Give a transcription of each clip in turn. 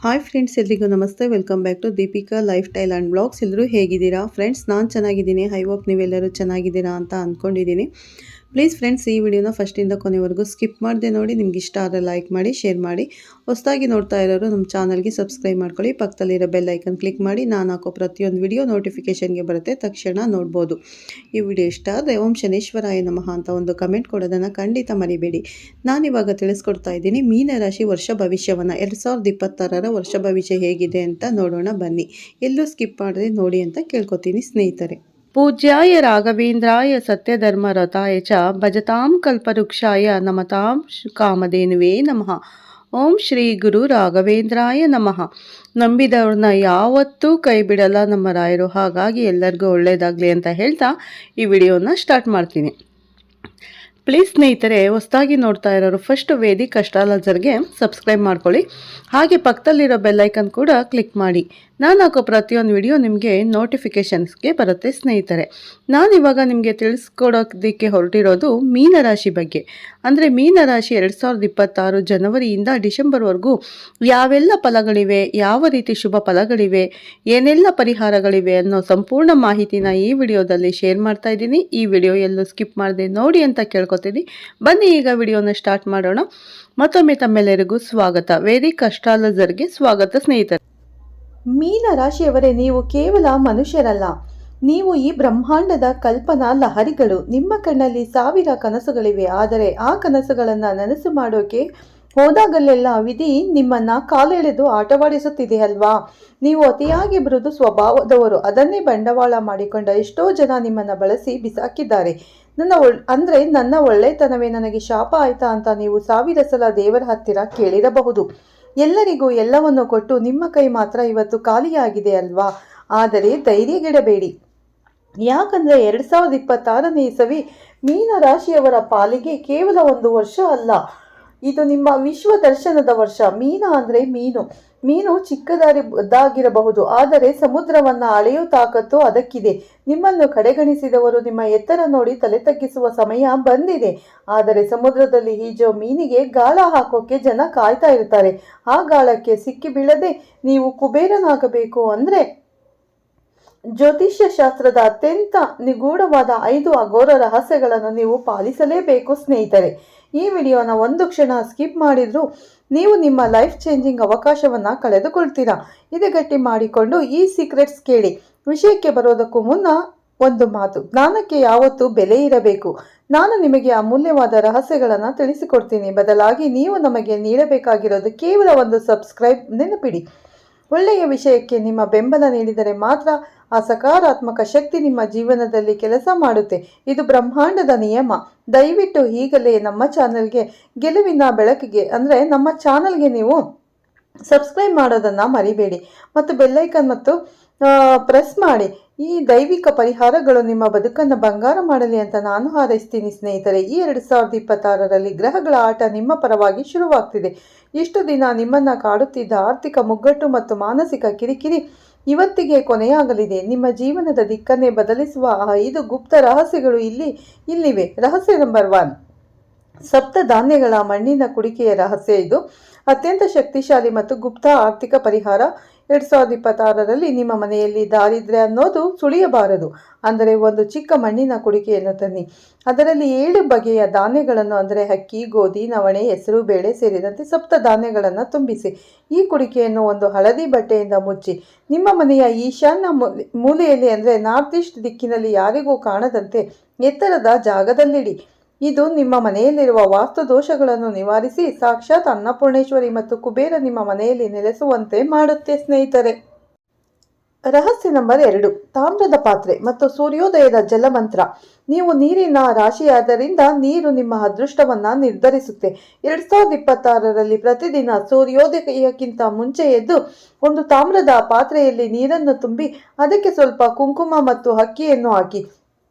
Hi friends, ಎಲ್ರಿಗೂ ನಮಸ್ತೆ. Welcome back to Deepika lifestyle and blogs. ಎಲ್ಲರೂ ಹೇಗಿದ್ದೀರಾ ಫ್ರೆಂಡ್ಸ್? ನಾನು ಚೆನ್ನಾಗಿದ್ದೀನಿ. ಐ ಹೋಪ್ ನೀವೆಲ್ಲರೂ ಚೆನ್ನಾಗಿದ್ದೀರಾ ಅಂತ ಅಂದ್ಕೊಂಡಿದ್ದೀನಿ. ಪ್ಲೀಸ್ ಫ್ರೆಂಡ್ಸ್, ಈ ವಿಡಿಯೋನ ಫಸ್ಟಿಂದ ಕೊನೆವರೆಗೂ ಸ್ಕಿಪ್ ಮಾಡದೆ ನೋಡಿ. ನಿಮ್ಗೆ ಇಷ್ಟ ಆದರೆ ಲೈಕ್ ಮಾಡಿ, ಶೇರ್ ಮಾಡಿ. ಹೊಸದಾಗಿ ನೋಡ್ತಾ ಇರೋರು ನಮ್ಮ ಚಾನಲ್ಗೆ ಸಬ್ಸ್ಕ್ರೈಬ್ ಮಾಡ್ಕೊಳ್ಳಿ. ಪಕ್ಕದಲ್ಲಿರೋ ಬೆಲ್ ಐಕನ್ ಕ್ಲಿಕ್ ಮಾಡಿ. ನಾನು ಹಾಕೋ ಪ್ರತಿಯೊಂದು ವಿಡಿಯೋ ನೋಟಿಫಿಕೇಷನ್ಗೆ ಬರುತ್ತೆ, ತಕ್ಷಣ ನೋಡ್ಬೋದು. ಈ ವಿಡಿಯೋ ಇಷ್ಟ ಆದರೆ ಓಂ ಶನೇಶ್ವರಾಯ ನಮಃ ಅಂತ ಒಂದು ಕಮೆಂಟ್ ಕೊಡೋದನ್ನು ಖಂಡಿತ ಮರಿಬೇಡಿ. ನಾನಿವಾಗ ತಿಳಿಸ್ಕೊಡ್ತಾ ಇದ್ದೀನಿ ಮೀನರಾಶಿ ವರ್ಷ ಭವಿಷ್ಯವನ್ನು, 2026 ವರ್ಷ ಭವಿಷ್ಯ ಹೇಗಿದೆ ಅಂತ ನೋಡೋಣ ಬನ್ನಿ. ಎಲ್ಲೂ ಸ್ಕಿಪ್ ಮಾಡದೆ ನೋಡಿ ಅಂತ ಕೇಳ್ಕೊತೀನಿ ಸ್ನೇಹಿತರೆ. ಪೂಜ್ಯಾಯ ರಾಘವೇಂದ್ರಾಯ ಸತ್ಯಧರ್ಮ ರಥಾಯ ಚ ಭಜತಾಂ ಕಲ್ಪವೃಕ್ಷಾಯ ನಮತಾಂ ಕಾಮಧೇನುವೇ ನಮಃ. ಓಂ ಶ್ರೀ ಗುರು ರಾಘವೇಂದ್ರಾಯ ನಮಃ. ನಂಬಿದವ್ರನ್ನ ಯಾವತ್ತೂ ಕೈ ಬಿಡಲ್ಲ ನಮ್ಮ ರಾಯರು. ಹಾಗಾಗಿ ಎಲ್ಲರಿಗೂ ಒಳ್ಳೆಯದಾಗಲಿ ಅಂತ ಹೇಳ್ತಾ ಈ ವಿಡಿಯೋನ ಸ್ಟಾರ್ಟ್ ಮಾಡ್ತೀನಿ. ಪ್ಲೀಸ್ ಸ್ನೇಹಿತರೆ, ಹೊಸದಾಗಿ ನೋಡ್ತಾ ಇರೋರು ಫಸ್ಟ್ ವೇದಿಕ್ ಅಸ್ಟ್ರಾಲಜರ್ಗೆ ಸಬ್ಸ್ಕ್ರೈಬ್ ಮಾಡ್ಕೊಳ್ಳಿ. ಹಾಗೆ ಪಕ್ಕದಲ್ಲಿರೋ ಬೆಲ್ಲೈಕನ್ ಕೂಡ ಕ್ಲಿಕ್ ಮಾಡಿ. ನಾನು ಹಾಕೋ ಪ್ರತಿಯೊಂದು ವಿಡಿಯೋ ನಿಮಗೆ ನೋಟಿಫಿಕೇಷನ್ಸ್ಗೆ ಬರುತ್ತೆ ಸ್ನೇಹಿತರೆ. ನಾನಿವಾಗ ನಿಮಗೆ ತಿಳಿಸ್ಕೊಡೋದಕ್ಕೆ ಹೊರಟಿರೋದು ಮೀನರಾಶಿ ಬಗ್ಗೆ. ಅಂದರೆ ಮೀನರಾಶಿ 2026 ಜನವರಿಯಿಂದ ಡಿಸೆಂಬರ್ವರೆಗೂ ಯಾವೆಲ್ಲ ಫಲಗಳಿವೆ, ಯಾವ ರೀತಿ ಶುಭ ಫಲಗಳಿವೆ, ಏನೆಲ್ಲ ಪರಿಹಾರಗಳಿವೆ ಅನ್ನೋ ಸಂಪೂರ್ಣ ಮಾಹಿತಿನ ಈ ವಿಡಿಯೋದಲ್ಲಿ ಶೇರ್ ಮಾಡ್ತಾ ಇದ್ದೀನಿ. ಈ ವಿಡಿಯೋ ಎಲ್ಲೂ ಸ್ಕಿಪ್ ಮಾಡದೆ ನೋಡಿ ಅಂತ ಕೇಳ್ಕೊತೀನಿ. ಬನ್ನಿ ಈಗ ವಿಡಿಯೋನ ಸ್ಟಾರ್ಟ್ ಮಾಡೋಣ. ಮತ್ತೊಮ್ಮೆ ತಮ್ಮೆಲ್ಲರಿಗೂ ಸ್ವಾಗತ. ವೇದಿಕ್ ಅಸ್ಟ್ರಾಲಜರ್ಗೆ ಸ್ವಾಗತ ಸ್ನೇಹಿತರೆ. ಮೀನ ರಾಶಿಯವರೇ, ನೀವು ಕೇವಲ ಮನುಷ್ಯರಲ್ಲ, ನೀವು ಈ ಬ್ರಹ್ಮಾಂಡದ ಕಲ್ಪನಾ ಲಹರಿಗಳು. ನಿಮ್ಮ ಕಣ್ಣಲ್ಲಿ 1000 ಕನಸುಗಳಿವೆ. ಆದರೆ ಆ ಕನಸುಗಳನ್ನು ನನಸು ಮಾಡೋಕೆ ಹೋದಾಗಲೆಲ್ಲ ವಿಧಿ ನಿಮ್ಮನ್ನ ಕಾಲೆಳೆದು ಆಟವಾಡಿಸುತ್ತಿದೆ ಅಲ್ವಾ? ನೀವು ಅತಿಯಾಗಿ ಮೃದು ಸ್ವಭಾವದವರು. ಅದನ್ನೇ ಬಂಡವಾಳ ಮಾಡಿಕೊಂಡ ಎಷ್ಟೋ ಜನ ನಿಮ್ಮನ್ನ ಬಳಸಿ ಬಿಸಾಕಿದ್ದಾರೆ. ನನ್ನ ಒಳ್ಳೆತನವೇ ನನಗೆ ಶಾಪ ಆಯ್ತಾ ಅಂತ ನೀವು 1000 ಸಲ ದೇವರ ಹತ್ತಿರ ಕೇಳಿರಬಹುದು. ಎಲ್ಲರಿಗೂ ಎಲ್ಲವನ್ನು ಕೊಟ್ಟು ನಿಮ್ಮ ಕೈ ಮಾತ್ರ ಇವತ್ತು ಖಾಲಿಯಾಗಿದೆ ಅಲ್ವಾ? ಆದರೆ ಧೈರ್ಯಗೆಡಬೇಡಿ. ಯಾಕಂದ್ರೆ 2026ನೇ ಇಸವಿ ಮೀನ ರಾಶಿಯವರ ಪಾಲಿಗೆ ಕೇವಲ ಒಂದು ವರ್ಷ ಅಲ್ಲ, ಇದು ನಿಮ್ಮ ವಿಶ್ವ ದರ್ಶನದ ವರ್ಷ. ಮೀನ ಅಂದ್ರೆ ಮೀನು ಚಿಕ್ಕದಾಗಿರಬಹುದು, ಆದರೆ ಸಮುದ್ರವನ್ನ ಅಳೆಯೋ ತಾಕತ್ತು ಅದಕ್ಕಿದೆ. ನಿಮ್ಮನ್ನು ಕಡೆಗಣಿಸಿದವರು ನಿಮ್ಮ ಎತ್ತರ ನೋಡಿ ತಲೆ ತಗ್ಗಿಸುವ ಸಮಯ ಬಂದಿದೆ. ಆದರೆ ಸಮುದ್ರದಲ್ಲಿ ಈಜೋ ಮೀನಿಗೆ ಗಾಳ ಹಾಕೋಕೆ ಜನ ಕಾಯ್ತಾ ಇರ್ತಾರೆ. ಆ ಗಾಳಕ್ಕೆ ಸಿಕ್ಕಿ ಬೀಳದೆ ನೀವು ಕುಬೇರನಾಗಬೇಕು ಅಂದ್ರೆ ಜ್ಯೋತಿಷ್ಯ ಶಾಸ್ತ್ರದ ಅತ್ಯಂತ ನಿಗೂಢವಾದ 5 ಅಘೋರ ರಹಸ್ಯಗಳನ್ನು ನೀವು ಪಾಲಿಸಲೇಬೇಕು ಸ್ನೇಹಿತರೆ. ಈ ವಿಡಿಯೋನ ಒಂದು ಕ್ಷಣ ಸ್ಕಿಪ್ ಮಾಡಿದ್ರು ನೀವು ನಿಮ್ಮ ಲೈಫ್ ಚೇಂಜಿಂಗ್ ಅವಕಾಶವನ್ನ ಕಳೆದುಕೊಳ್ತೀರಾ. ಇದು ಗಟ್ಟಿ ಮಾಡಿಕೊಂಡು ಈ ಸೀಕ್ರೆಟ್ಸ್ ಕೇಳಿ. ವಿಷಯಕ್ಕೆ ಬರೋದಕ್ಕೂ ಮುನ್ನ ಒಂದು ಮಾತು, ಜ್ಞಾನಕ್ಕೆ ಯಾವತ್ತೂ ಬೆಲೆ ಇರಬೇಕು. ನಾನು ನಿಮಗೆ ಅಮೂಲ್ಯವಾದ ರಹಸ್ಯಗಳನ್ನು ತಿಳಿಸಿಕೊಡ್ತೀನಿ. ಬದಲಾಗಿ ನೀವು ನಮಗೆ ನೀಡಬೇಕಾಗಿರೋದು ಕೇವಲ ಒಂದು ಸಬ್ಸ್ಕ್ರೈಬ್. ನೆನಪಿಡಿ, ಒಳ್ಳೆಯ ವಿಷಯಕ್ಕೆ ನಿಮ್ಮ ಬೆಂಬಲ ನೀಡಿದರೆ ಮಾತ್ರ ಆ ಸಕಾರಾತ್ಮಕ ಶಕ್ತಿ ನಿಮ್ಮ ಜೀವನದಲ್ಲಿ ಕೆಲಸ ಮಾಡುತ್ತೆ. ಇದು ಬ್ರಹ್ಮಾಂಡದ ನಿಯಮ. ದಯವಿಟ್ಟು ಈಗಲೇ ನಮ್ಮ ಚಾನಲ್ಗೆ ಗೆಲುವಿನ ಬೆಳಕಿಗೆ ಅಂದರೆ ನಮ್ಮ ಚಾನಲ್ಗೆ ನೀವು ಸಬ್ಸ್ಕ್ರೈಬ್ ಮಾಡೋದನ್ನ ಮರಿಬೇಡಿ ಮತ್ತು ಬೆಲ್ಲೈಕನ್ ಮತ್ತು ಪ್ರೆಸ್ ಮಾಡಿ. ಈ ದೈವಿಕ ಪರಿಹಾರಗಳು ನಿಮ್ಮ ಬದುಕನ್ನು ಬಂಗಾರ ಮಾಡಲಿ ಅಂತ ನಾನು ಹಾರೈಸ್ತೀನಿ ಸ್ನೇಹಿತರೆ. ಈ 2026ರಲ್ಲಿ ಗ್ರಹಗಳ ಆಟ ನಿಮ್ಮ ಪರವಾಗಿ ಶುರುವಾಗ್ತಿದೆ. ಇಷ್ಟು ದಿನ ನಿಮ್ಮನ್ನ ಕಾಡುತ್ತಿದ್ದ ಆರ್ಥಿಕ ಮುಗ್ಗಟ್ಟು ಮತ್ತು ಮಾನಸಿಕ ಕಿರಿಕಿರಿ ಇವತ್ತಿಗೆ ಕೊನೆಯಾಗಲಿದೆ. ನಿಮ್ಮ ಜೀವನದ ದಿಕ್ಕನ್ನೇ ಬದಲಿಸುವ ಆ 5 ಗುಪ್ತ ರಹಸ್ಯಗಳು ಇಲ್ಲಿವೆ. ರಹಸ್ಯ ನಂಬರ್ 1, ಸಪ್ತ ಧಾನ್ಯಗಳ ಮಣ್ಣಿನ ಕುಡಿಕೆಯ ರಹಸ್ಯ. ಇದು ಅತ್ಯಂತ ಶಕ್ತಿಶಾಲಿ ಮತ್ತು ಗುಪ್ತ ಆರ್ಥಿಕ ಪರಿಹಾರ. 2026ರಲ್ಲಿ ನಿಮ್ಮ ಮನೆಯಲ್ಲಿ ದಾರಿದ್ರ್ಯ ಅನ್ನೋದು ಸುಳಿಯಬಾರದು. ಅಂದರೆ ಒಂದು ಚಿಕ್ಕ ಮಣ್ಣಿನ ಕುಡಿಕೆಯನ್ನು ತನ್ನಿ. ಅದರಲ್ಲಿ 7 ಬಗೆಯ ಧಾನ್ಯಗಳನ್ನು ಅಂದರೆ ಅಕ್ಕಿ, ಗೋಧಿ, ನವಣೆ, ಹೆಸರು ಬೇಳೆ ಸೇರಿದಂತೆ ಸಪ್ತ ಧಾನ್ಯಗಳನ್ನು ತುಂಬಿಸಿ ಈ ಕುಡಿಕೆಯನ್ನು ಒಂದು ಹಳದಿ ಬಟ್ಟೆಯಿಂದ ಮುಚ್ಚಿ ನಿಮ್ಮ ಮನೆಯ ಈಶಾನ್ಯ ಮೂಲೆಯಲ್ಲಿ ಅಂದರೆ ನಾರ್ತ್ ಈಸ್ಟ್ ದಿಕ್ಕಿನಲ್ಲಿ ಯಾರಿಗೂ ಕಾಣದಂತೆ ಎತ್ತರದ ಜಾಗದಲ್ಲಿಡಿ. ಇದು ನಿಮ್ಮ ಮನೆಯಲ್ಲಿರುವ ವಾಸ್ತು ದೋಷಗಳನ್ನು ನಿವಾರಿಸಿ ಸಾಕ್ಷಾತ್ ಅನ್ನಪೂರ್ಣೇಶ್ವರಿ ಮತ್ತು ಕುಬೇರ ನಿಮ್ಮ ಮನೆಯಲ್ಲಿ ನೆಲೆಸುವಂತೆ ಮಾಡುತ್ತೆ ಸ್ನೇಹಿತರೆ. ರಹಸ್ಯ ನಂಬರ್ 2, ತಾಮ್ರದ ಪಾತ್ರೆ ಮತ್ತು ಸೂರ್ಯೋದಯದ ಜಲಮಂತ್ರ. ನೀವು ನೀರಿನ ರಾಶಿಯಾದ್ದರಿಂದ ನೀರು ನಿಮ್ಮ ಅದೃಷ್ಟವನ್ನ ನಿರ್ಧರಿಸುತ್ತೆ. 2026ರಲ್ಲಿ ಪ್ರತಿದಿನ ಸೂರ್ಯೋದಯಕ್ಕಿಂತ ಮುಂಚೆ ಎದ್ದು ಒಂದು ತಾಮ್ರದ ಪಾತ್ರೆಯಲ್ಲಿ ನೀರನ್ನು ತುಂಬಿ ಅದಕ್ಕೆ ಸ್ವಲ್ಪ ಕುಂಕುಮ ಮತ್ತು ಅಕ್ಕಿಯನ್ನು ಹಾಕಿ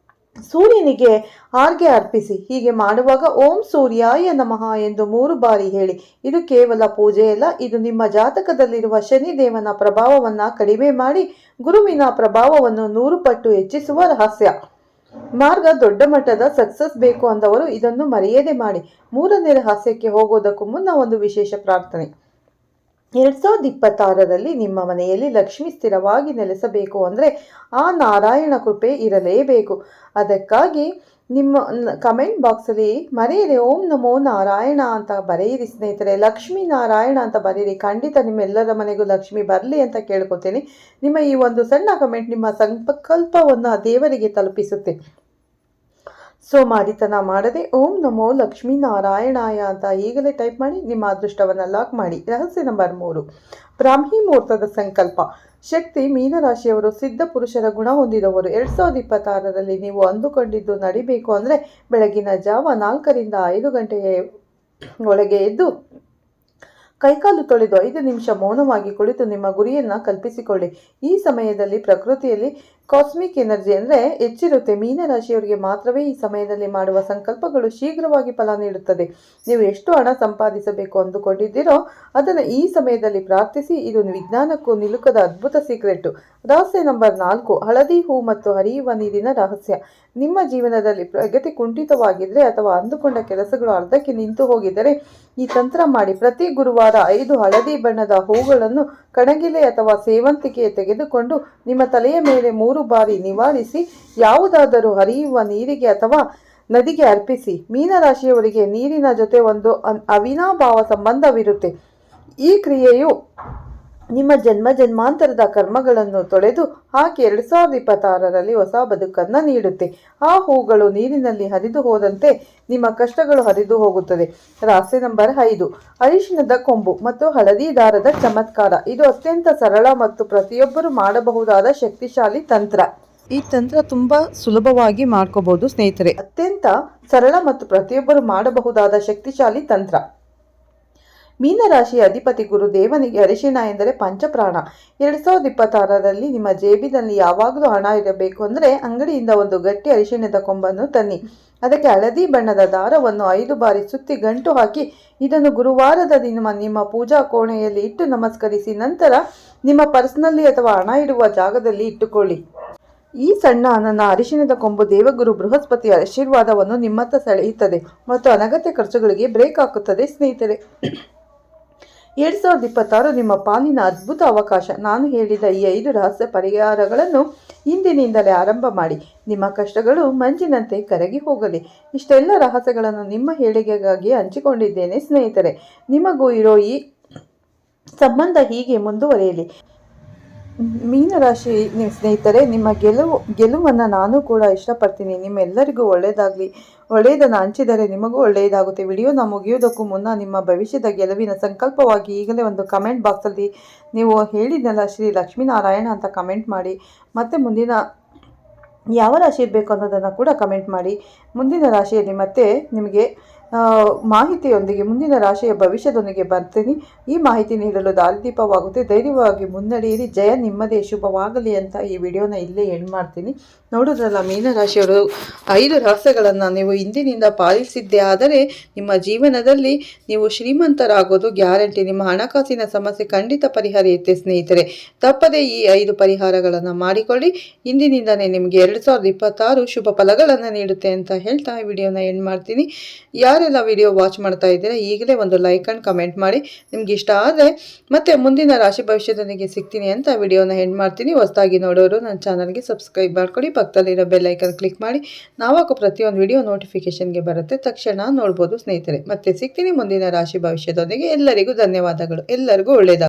ಸೂರ್ಯನಿಗೆ ಆರ್ಗೆ ಅರ್ಪಿಸಿ. ಹೀಗೆ ಮಾಡುವಾಗ ಓಂ ಸೂರ್ಯಾಯ ನಮಃ ಎಂದು 3 ಬಾರಿ ಹೇಳಿ. ಇದು ಕೇವಲ ಪೂಜೆಯಲ್ಲ, ಇದು ನಿಮ್ಮ ಜಾತಕದಲ್ಲಿರುವ ಶನಿದೇವನ ಪ್ರಭಾವವನ್ನು ಕಡಿಮೆ ಮಾಡಿ ಗುರುವಿನ ಪ್ರಭಾವವನ್ನು 100 ಪಟ್ಟು ಹೆಚ್ಚಿಸುವ ರಹಸ್ಯ. ಮಾರ್ಗ ದೊಡ್ಡ ಮಟ್ಟದ ಸಕ್ಸಸ್ ಬೇಕು ಅಂದವರು ಇದನ್ನು ಮರೆಯದೆ ಮಾಡಿ. 3ನೇ ರಹಸ್ಯಕ್ಕೆ ಹೋಗೋದಕ್ಕೂ ಮುನ್ನ ಒಂದು ವಿಶೇಷ ಪ್ರಾರ್ಥನೆ. 2026ರಲ್ಲಿ ನಿಮ್ಮ ಮನೆಯಲ್ಲಿ ಲಕ್ಷ್ಮಿ ಸ್ಥಿರವಾಗಿ ನೆಲೆಸಬೇಕು ಅಂದರೆ ಆ ನಾರಾಯಣ ಕೃಪೆ ಇರಲೇಬೇಕು. ಅದಕ್ಕಾಗಿ ನಿಮ್ಮ ಕಮೆಂಟ್ ಬಾಕ್ಸಲ್ಲಿ ಮರೆಯದೆ ಓಂ ನಮೋ ನಾರಾಯಣ ಅಂತ ಬರೆಯಿರಿ ಸ್ನೇಹಿತರೆ. ಲಕ್ಷ್ಮೀ ನಾರಾಯಣ ಅಂತ ಬರೀರಿ. ಖಂಡಿತ ನಿಮ್ಮೆಲ್ಲರ ಮನೆಗೂ ಲಕ್ಷ್ಮಿ ಬರಲಿ ಅಂತ ಕೇಳ್ಕೊತೀನಿ. ನಿಮ್ಮ ಈ ಒಂದು ಸಣ್ಣ ಕಮೆಂಟ್ ನಿಮ್ಮ ಸಂಕಲ್ಪವನ್ನು ದೇವರಿಗೆ ತಲುಪಿಸುತ್ತೆ. ಸೋಮಾರಿತನ ಮಾಡದೆ ಓಂ ನಮೋ ಲಕ್ಷ್ಮೀ ನಾರಾಯಣಾಯ ಅಂತ ಈಗಲೇ ಟೈಪ್ ಮಾಡಿ ನಿಮ್ಮ ಅದೃಷ್ಟವನ್ನು ಲಾಕ್ ಮಾಡಿ. ರಹಸ್ಯ ನಂಬರ್ 3, ಬ್ರಾಹ್ಮಿ ಮುಹೂರ್ತದ ಸಂಕಲ್ಪ. ಶಕ್ತಿ ಮೀನರಾಶಿಯವರು ಸಿದ್ಧ ಪುರುಷರ ಗುಣ ಹೊಂದಿದವರು. 2026ರಲ್ಲಿ ನೀವು ಅಂದುಕೊಂಡಿದ್ದು ನಡಿಬೇಕು ಅಂದರೆ ಬೆಳಗಿನ ಜಾವ 4ರಿಂದ 5 ಗಂಟೆಯ ಒಳಗೆ ಎದ್ದು ಕೈಕಾಲು ತೊಳೆದು 5 ನಿಮಿಷ ಮೌನವಾಗಿ ಕುಳಿತು ನಿಮ್ಮ ಗುರಿಯನ್ನು ಕಲ್ಪಿಸಿಕೊಳ್ಳಿ. ಈ ಸಮಯದಲ್ಲಿ ಪ್ರಕೃತಿಯಲ್ಲಿ ಕಾಸ್ಮಿಕ್ ಎನರ್ಜಿ ಅಂದರೆ ಹೆಚ್ಚಿರುತ್ತೆ. ಮೀನರಾಶಿಯವರಿಗೆ ಮಾತ್ರವೇ ಈ ಸಮಯದಲ್ಲಿ ಮಾಡುವ ಸಂಕಲ್ಪಗಳು ಶೀಘ್ರವಾಗಿ ಫಲ ನೀಡುತ್ತದೆ. ನೀವು ಎಷ್ಟು ಹಣ ಸಂಪಾದಿಸಬೇಕು ಅಂದುಕೊಂಡಿದ್ದೀರೋ ಅದನ್ನು ಈ ಸಮಯದಲ್ಲಿ ಪ್ರಾರ್ಥಿಸಿ. ಇದು ವಿಜ್ಞಾನಕ್ಕೂ ನಿಲುಕದ ಅದ್ಭುತ ಸೀಕ್ರೆಟ್. ರಹಸ್ಯ ನಂಬರ್ 4, ಹಳದಿ ಹೂ ಮತ್ತು ಹರಿಯುವ ನೀರಿನ ರಹಸ್ಯ. ನಿಮ್ಮ ಜೀವನದಲ್ಲಿ ಪ್ರಗತಿ ಕುಂಠಿತವಾಗಿದ್ದರೆ ಅಥವಾ ಅಂದುಕೊಂಡ ಕೆಲಸಗಳು ಅರ್ಧಕ್ಕೆ ನಿಂತು ಹೋಗಿದ್ದರೆ ಈ ತಂತ್ರ ಮಾಡಿ. ಪ್ರತಿ ಗುರುವಾರ 5 ಹಳದಿ ಬಣ್ಣದ ಹೂಗಳನ್ನು ಕಣಗಿಲೆ ಅಥವಾ ಸೇವಂತಿಗೆ ತೆಗೆದುಕೊಂಡು ನಿಮ್ಮ ತಲೆಯ ಮೇಲೆ 3 ಬಾರಿ ನಿವಾರಿಸಿ ಯಾವುದಾದರೂ ಹರಿಯುವ ನೀರಿಗೆ ಅಥವಾ ನದಿಗೆ ಅರ್ಪಿಸಿ. ಮೀನರಾಶಿಯವರಿಗೆ ನೀರಿನ ಜೊತೆ ಒಂದು ಅವಿನಾಭಾವ ಸಂಬಂಧವಿರುತ್ತೆ. ಈ ಕ್ರಿಯೆಯು ನಿಮ್ಮ ಜನ್ಮಾಂತರದ ಕರ್ಮಗಳನ್ನು ತೊಳೆದು ಹಾಕಿ 2026ರಲ್ಲಿ ಹೊಸ ಬದುಕನ್ನು ನೀಡುತ್ತೆ. ಆ ಹೂಗಳು ನೀರಿನಲ್ಲಿ ಹರಿದು ಹೋದಂತೆ ನಿಮ್ಮ ಕಷ್ಟಗಳು ಹರಿದು ಹೋಗುತ್ತದೆ. ರಹಸ್ಯ ನಂಬರ್ 5, ಅರಿಶಿಣದ ಕೊಂಬು ಮತ್ತು ಹಳದಿ ದಾರದ ಚಮತ್ಕಾರ. ಇದು ಅತ್ಯಂತ ಸರಳ ಮತ್ತು ಪ್ರತಿಯೊಬ್ಬರು ಮಾಡಬಹುದಾದ ಶಕ್ತಿಶಾಲಿ ತಂತ್ರ. ಈ ತಂತ್ರ ತುಂಬಾ ಸುಲಭವಾಗಿ ಮಾಡ್ಕೋಬಹುದು ಸ್ನೇಹಿತರೆ. ಅತ್ಯಂತ ಸರಳ ಮತ್ತು ಪ್ರತಿಯೊಬ್ಬರು ಮಾಡಬಹುದಾದ ಶಕ್ತಿಶಾಲಿ ತಂತ್ರ. ಮೀನರಾಶಿಯ ಅಧಿಪತಿ ಗುರು ದೇವನಿಗೆ ಅರಿಶಿಣ ಎಂದರೆ ಪಂಚಪ್ರಾಣ. 2026ರಲ್ಲಿ ನಿಮ್ಮ ಜೇಬಿನಲ್ಲಿ ಯಾವಾಗಲೂ ಹಣ ಇರಬೇಕು ಅಂದರೆ ಅಂಗಡಿಯಿಂದ ಒಂದು ಗಟ್ಟಿ ಅರಿಶಿಣದ ಕೊಂಬನ್ನು ತನ್ನಿ. ಅದಕ್ಕೆ ಹಳದಿ ಬಣ್ಣದ ದಾರವನ್ನು 5 ಬಾರಿ ಸುತ್ತಿ ಗಂಟು ಹಾಕಿ ಇದನ್ನು ಗುರುವಾರದ ದಿನ ನಿಮ್ಮ ಪೂಜಾ ಕೋಣೆಯಲ್ಲಿ ಇಟ್ಟು ನಮಸ್ಕರಿಸಿ. ನಂತರ ನಿಮ್ಮ ಪರ್ಸ್ನಲ್ಲಿ ಅಥವಾ ಹಣ ಇಡುವ ಜಾಗದಲ್ಲಿ ಇಟ್ಟುಕೊಳ್ಳಿ. ಈ ಸಣ್ಣ ಅರಿಶಿಣದ ಕೊಂಬು ದೇವಗುರು ಬೃಹಸ್ಪತಿಯ ಆಶೀರ್ವಾದವನ್ನು ನಿಮ್ಮತ್ತ ಸೆಳೆಯುತ್ತದೆ ಮತ್ತು ಅನಗತ್ಯ ಖರ್ಚುಗಳಿಗೆ ಬ್ರೇಕ್ ಹಾಕುತ್ತದೆ ಸ್ನೇಹಿತರೆ. 2026 ನಿಮ್ಮ ಪಾಲಿನ ಅದ್ಭುತ ಅವಕಾಶ. ನಾನು ಹೇಳಿದ ಈ 5 ರಹಸ್ಯ ಪರಿಹಾರಗಳನ್ನು ಇಂದಿನಿಂದಲೇ ಆರಂಭ ಮಾಡಿ. ನಿಮ್ಮ ಕಷ್ಟಗಳು ಮಂಜಿನಂತೆ ಕರಗಿ ಹೋಗಲಿ. ಇಷ್ಟೆಲ್ಲ ರಹಸ್ಯಗಳನ್ನು ನಿಮ್ಮ ಹೇಳಿಕೆಗಾಗಿ ಹಂಚಿಕೊಂಡಿದ್ದೇನೆ ಸ್ನೇಹಿತರೆ. ನಿಮಗೂ ಇರೋ ಈ ಸಂಬಂಧ ಹೀಗೆ ಮುಂದುವರಿಯಲಿ. ಮೀನರಾಶಿ ಸ್ನೇಹಿತರೆ, ನಿಮ್ಮ ಗೆಲುವನ್ನು ನಾನು ಕೂಡ ಇಷ್ಟಪಡ್ತೀನಿ. ನಿಮ್ಮೆಲ್ಲರಿಗೂ ಒಳ್ಳೆಯದಾಗಲಿ. ಒಳ್ಳೆಯದನ್ನು ಹಂಚಿದರೆ ನಿಮಗೂ ಒಳ್ಳೆಯದಾಗುತ್ತೆ. ವಿಡಿಯೋನ ಮುಗಿಯೋದಕ್ಕೂ ಮುನ್ನ ನಿಮ್ಮ ಭವಿಷ್ಯದ ಗೆಲುವಿನ ಸಂಕಲ್ಪವಾಗಿ ಈಗಲೇ ಒಂದು ಕಮೆಂಟ್ ಬಾಕ್ಸಲ್ಲಿ ನೀವು ಹೇಳಿದ್ನಲ್ಲ ಶ್ರೀ ಲಕ್ಷ್ಮೀನಾರಾಯಣ ಅಂತ ಕಮೆಂಟ್ ಮಾಡಿ. ಮತ್ತು ಮುಂದಿನ ಯಾವ ರಾಶಿ ಇರಬೇಕು ಅನ್ನೋದನ್ನು ಕೂಡ ಕಮೆಂಟ್ ಮಾಡಿ. ಮುಂದಿನ ರಾಶಿಯಲ್ಲಿ ಮತ್ತೆ ನಿಮಗೆ ಮಾಹಿತಿಯೊಂದಿಗೆ ಮುಂದಿನ ರಾಶಿಯ ಭವಿಷ್ಯದೊಂದಿಗೆ ಬರ್ತೀನಿ. ಈ ಮಾಹಿತಿ ನೀಡಲು ದಾರಿದೀಪವಾಗುತ್ತೆ. ಧೈರ್ಯವಾಗಿ ಮುನ್ನಡೆಯಿರಿ. ಜಯ ನಿಮ್ಮದೇ. ಶುಭವಾಗಲಿ ಅಂತ ಈ ವಿಡಿಯೋನ ಇಲ್ಲೇ ಎಂಡ್ ಮಾಡ್ತೀನಿ. ನೋಡೋದ್ರಲ್ಲ, ಮೀನರಾಶಿಯವರು 5 ರಹಸ್ಯಗಳನ್ನು ನೀವು ಇಂದಿನಿಂದ ಪಾಲಿಸಿದ್ದೇ ಆದರೆ ನಿಮ್ಮ ಜೀವನದಲ್ಲಿ ನೀವು ಶ್ರೀಮಂತರಾಗೋದು ಗ್ಯಾರಂಟಿ. ನಿಮ್ಮ ಹಣಕಾಸಿನ ಸಮಸ್ಯೆ ಖಂಡಿತ ಪರಿಹರಿಯುತ್ತೆ ಸ್ನೇಹಿತರೆ. ತಪ್ಪದೇ ಈ 5 ಪರಿಹಾರಗಳನ್ನು ಮಾಡಿಕೊಳ್ಳಿ. ಇಂದಿನಿಂದಲೇ ನಿಮಗೆ 2026 ಶುಭ ಫಲಗಳನ್ನು ನೀಡುತ್ತೆ ಅಂತ ಹೇಳ್ತಾ ಈ ವಿಡಿಯೋನ ಎಂಡ್ ಮಾಡ್ತೀನಿ. ಯಾರೆಲ್ಲ ವಿಡಿಯೋ ವಾಚ್ ಮಾಡ್ತಾ ಇದ್ದೀರಾ ಈಗಲೇ ಒಂದು ಲೈಕ್ ಆ್ಯಂಡ್ ಕಮೆಂಟ್ ಮಾಡಿ. ನಿಮ್ಗೆ ಇಷ್ಟ ಆದರೆ ಮತ್ತೆ ಮುಂದಿನ ರಾಶಿ ಭವಿಷ್ಯದೊಂದಿಗೆ ಸಿಗ್ತೀನಿ ಅಂತ ವಿಡಿಯೋನ ಎಂಡ್ ಮಾಡ್ತೀನಿ. ಹೊಸದಾಗಿ ನೋಡೋರು ನನ್ನ ಚಾನಲ್ಗೆ ಸಬ್ಸ್ಕ್ರೈಬ್ ಮಾಡ್ಕೊಳ್ಳಿ. ಪಕ್ಕದಲ್ಲಿರೋ ಬೆಲ್ ಐಕನ್ ಕ್ಲಿಕ್ ಮಾಡಿ. ನಾವಾಗೋ ಪ್ರತಿಯೊಂದು ವಿಡಿಯೋ ನೋಟಿಫಿಕೇಶನ್ಗೆ ಬರುತ್ತೆ, ತಕ್ಷಣ ನೋಡ್ಬೋದು ಸ್ನೇಹಿತರೆ. ಮತ್ತೆ ಸಿಗ್ತೀನಿ ಮುಂದಿನ ರಾಶಿ ಭವಿಷ್ಯದೊಂದಿಗೆ. ಎಲ್ಲರಿಗೂ ಧನ್ಯವಾದಗಳು. ಎಲ್ಲರಿಗೂ ಒಳ್ಳೆಯದಾಗಲಿ.